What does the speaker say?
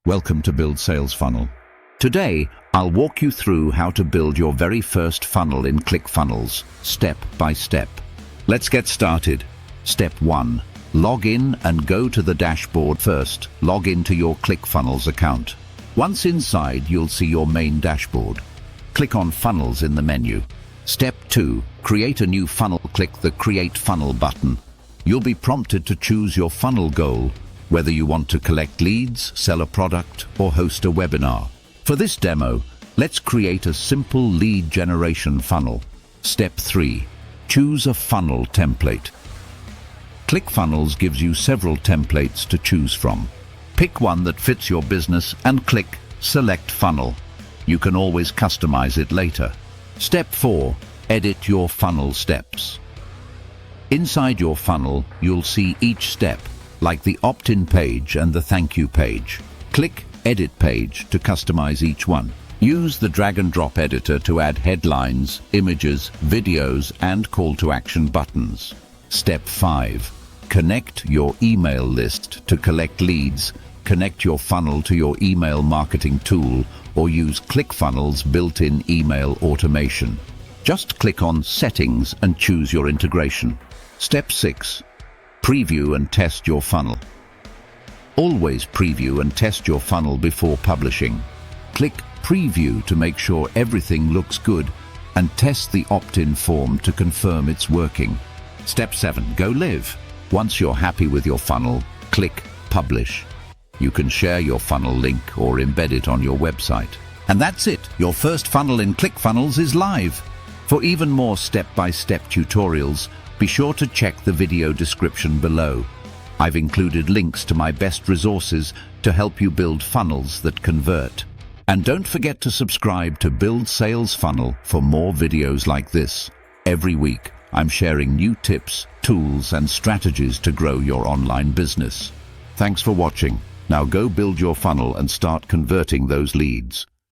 Welcome to Build Sales Funnel. Today, I'll walk you through how to build your very first funnel in ClickFunnels, step by step. Let's get started. Step 1. Log in and go to the dashboard first. Log into your ClickFunnels account. Once inside, you'll see your main dashboard. Click on Funnels in the menu. Step 2. Create a new funnel. Click the Create Funnel button. You'll be prompted to choose your funnel goal, whether you want to collect leads, sell a product, or host a webinar. For this demo, let's create a simple lead generation funnel. Step 3. Choose a funnel template. ClickFunnels gives you several templates to choose from. Pick one that fits your business and click Select Funnel. You can always customize it later. Step 4. Edit your funnel steps. Inside your funnel, you'll see each step, like the opt-in page and the thank you page. Click Edit Page to customize each one. Use the drag and drop editor to add headlines, images, videos, and call to action buttons. Step 5. Connect your email list to collect leads. Connect your funnel to your email marketing tool or use ClickFunnels' built-in email automation. Just click on Settings and choose your integration. Step 6. Preview and test your funnel. Always preview and test your funnel before publishing. Click Preview to make sure everything looks good and test the opt-in form to confirm it's working. Step 7. Go live. Once you're happy with your funnel, click Publish. You can share your funnel link or embed it on your website. And that's it. Your first funnel in ClickFunnels is live. For even more step-by-step tutorials, be sure to check the video description below. I've included links to my best resources to help you build funnels that convert. And don't forget to subscribe to Build Sales Funnel for more videos like this. Every week, I'm sharing new tips, tools, and strategies to grow your online business. Thanks for watching. Now go build your funnel and start converting those leads.